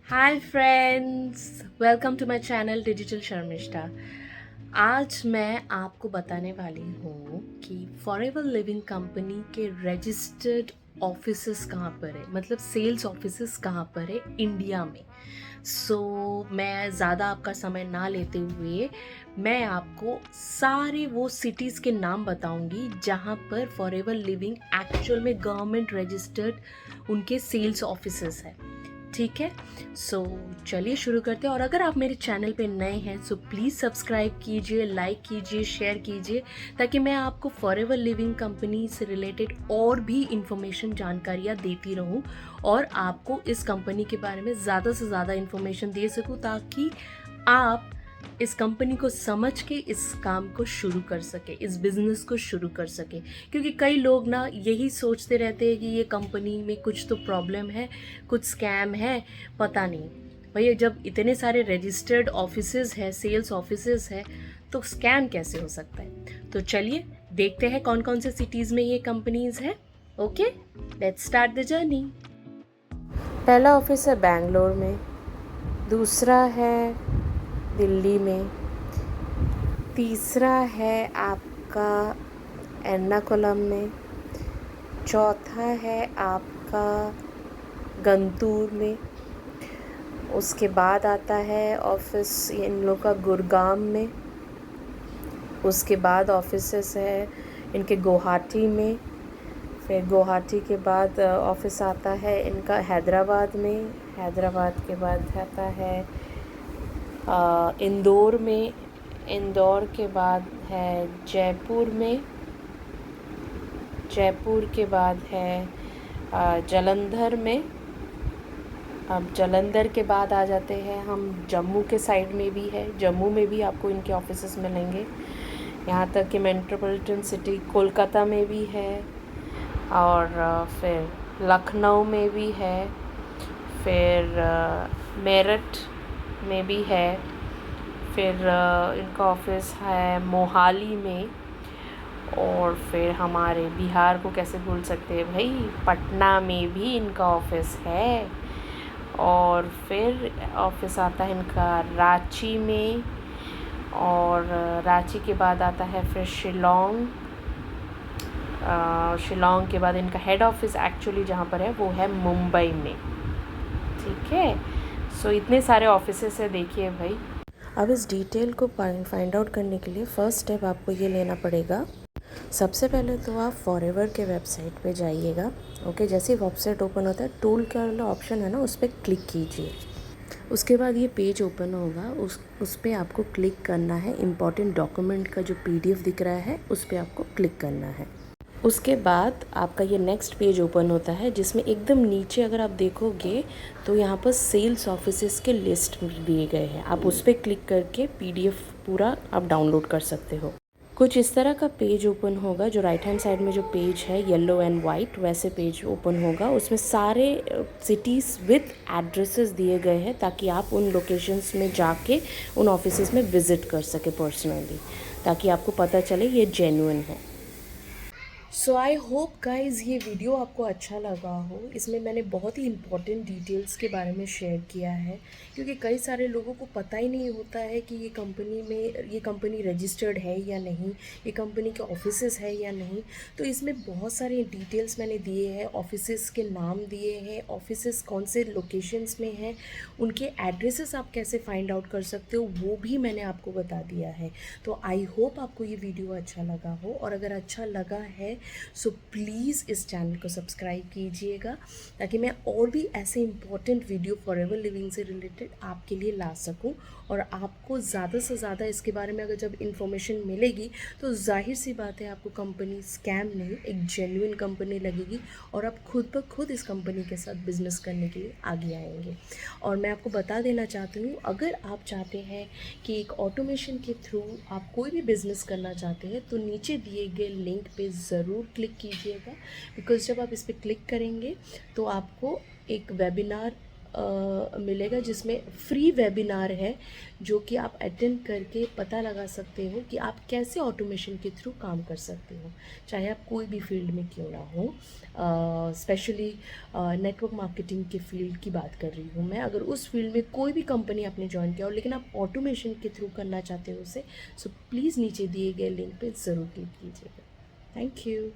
Hi friends, welcome to my channel digital Sharmishtha. आज मैं आपको बताने वाली हूँ कि फॉरएवर लिविंग कंपनी के रजिस्टर्ड ऑफिसेस कहाँ पर है, मतलब सेल्स ऑफिसेस कहाँ पर है इंडिया में। मैं ज़्यादा आपका समय ना लेते हुए मैं आपको सारे वो सिटीज़ के नाम बताऊंगी जहाँ पर फॉरएवर लिविंग एक्चुअल में गवर्नमेंट रजिस्टर्ड उनके सेल्स ऑफिसेस है। ठीक है। सो चलिए शुरू करते हैं। और अगर आप मेरे चैनल पे नए हैं सो प्लीज़ सब्सक्राइब कीजिए, लाइक कीजिए, शेयर कीजिए, ताकि मैं आपको फॉरएवर लिविंग कंपनी से रिलेटेड और भी इंफॉर्मेशन जानकारियाँ देती रहूँ और आपको इस कंपनी के बारे में ज़्यादा से ज़्यादा इंफॉर्मेशन दे सकूँ, ताकि आप इस कंपनी को समझ के इस काम को शुरू कर सके, इस बिज़नेस को शुरू कर सके। क्योंकि कई लोग ना यही सोचते रहते हैं कि ये कंपनी में कुछ तो प्रॉब्लम है, कुछ स्कैम है, पता नहीं। भैया जब इतने सारे रजिस्टर्ड ऑफिसेज है, सेल्स ऑफिसेज है, तो स्कैम कैसे हो सकता है। तो चलिए देखते हैं कौन कौन से सिटीज़ में ये कंपनीज है। Okay, let's start the journey. पहला ऑफिस है बैंगलोर में, दूसरा है दिल्ली में, तीसरा है आपका एर्नाकुलम में, चौथा है आपका गंतूर में, उसके बाद आता है ऑफिस इन लोग का गुड़गांव में, उसके बाद ऑफिसेस है इनके गुवाहाटी में, फिर गुवाहाटी के बाद ऑफिस आता है इनका हैदराबाद में, हैदराबाद के बाद आता है इंदौर में, इंदौर के बाद है जयपुर में, जयपुर के बाद है जालंधर में। अब जालंधर के बाद आ जाते हैं हम जम्मू के साइड में भी है, जम्मू में भी आपको इनके ऑफिसेस मिलेंगे। यहाँ तक कि मेट्रोपॉलिटन सिटी कोलकाता में भी है, और फिर लखनऊ में भी है, फिर मेरठ में भी है, फिर इनका ऑफिस है मोहाली में, और फिर हमारे बिहार को कैसे भूल सकते हैं भाई, पटना में भी इनका ऑफिस है। और फिर ऑफिस आता है इनका रांची में, और रांची के बाद आता है फिर शिलोंग, शिलोंग के बाद इनका हेड ऑफिस एक्चुअली जहाँ पर है वो है मुंबई में। ठीक है। सो इतने सारे ऑफिसेस है, देखिए भाई। अब इस डिटेल को फाइंड आउट करने के लिए फ़र्स्ट स्टेप आपको ये लेना पड़ेगा। सबसे पहले तो आप फॉरएवर के वेबसाइट पे जाइएगा। ओके, जैसे ही वेबसाइट ओपन होता है टूल का वाला ऑप्शन है ना, उस पर क्लिक कीजिए। उसके बाद ये पेज ओपन होगा, उस पर आपको क्लिक करना है। इम्पॉर्टेंट डॉक्यूमेंट का जो पीडीएफ दिख रहा है उस पर आपको क्लिक करना है। उसके बाद आपका ये नेक्स्ट पेज ओपन होता है, जिसमें एकदम नीचे अगर आप देखोगे तो यहाँ पर सेल्स ऑफिसेस के लिस्ट दिए गए हैं। आप उस पर क्लिक करके पीडीएफ पूरा आप डाउनलोड कर सकते हो। कुछ इस तरह का पेज ओपन होगा, जो राइट हैंड साइड में जो पेज है येलो एंड वाइट, वैसे पेज ओपन होगा। उसमें सारे सिटीज़ विथ एड्रेसेस दिए गए हैं, ताकि आप उन लोकेशंस में जाके उन ऑफिसेस में विज़िट कर सके पर्सनली, ताकि आपको पता चले ये जेन्युइन है। सो आई होप गाइज़ ये वीडियो आपको अच्छा लगा हो। इसमें मैंने बहुत ही इंपॉर्टेंट डिटेल्स के बारे में शेयर किया है, क्योंकि कई सारे लोगों को पता ही नहीं होता है कि ये कंपनी रजिस्टर्ड है या नहीं, ये कंपनी के ऑफिसेस है या नहीं। तो इसमें बहुत सारे डिटेल्स मैंने दिए हैं, ऑफिसेस के नाम दिए हैं, ऑफिसेस कौन से लोकेशंस में हैं, उनके एड्रेसेस आप कैसे फाइंड आउट कर सकते हो वो भी मैंने आपको बता दिया है। तो आई होप आपको ये वीडियो अच्छा लगा हो, और अगर अच्छा लगा है सो प्लीज़ इस चैनल को सब्सक्राइब कीजिएगा, ताकि मैं और भी ऐसे इंपॉर्टेंट वीडियो फॉरएवर लिविंग से रिलेटेड आपके लिए ला सकूं। और आपको ज़्यादा से ज़्यादा इसके बारे में अगर जब इन्फॉर्मेशन मिलेगी तो जाहिर सी बात है आपको कंपनी स्कैम नहीं, एक जेन्युइन कंपनी लगेगी, और आप खुद ब खुद इस कंपनी के साथ बिजनेस करने के लिए आगे आएंगे। और मैं आपको बता देना चाहती हूँ, अगर आप चाहते हैं कि एक ऑटोमेशन के थ्रू आप कोई भी बिज़नेस करना चाहते हैं तो नीचे दिए गए लिंक पे ज़रूर क्लिक कीजिएगा। बिकॉज़ जब आप इस पर क्लिक करेंगे तो आपको एक वेबिनार मिलेगा जिसमें फ्री वेबिनार है जो कि आप अटेंड करके पता लगा सकते हो कि आप कैसे ऑटोमेशन के थ्रू काम कर सकते हो, चाहे आप कोई भी फील्ड में क्यों ना हो। स्पेशली नेटवर्क मार्केटिंग के फील्ड की बात कर रही हूँ मैं। अगर उस फील्ड में कोई भी कंपनी आपने ज्वाइन किया हो लेकिन आप ऑटोमेशन के थ्रू करना चाहते हो उसे, सो प्लीज़ नीचे दिए गए लिंक पे ज़रूर क्लिक कीजिएगा। Thank you.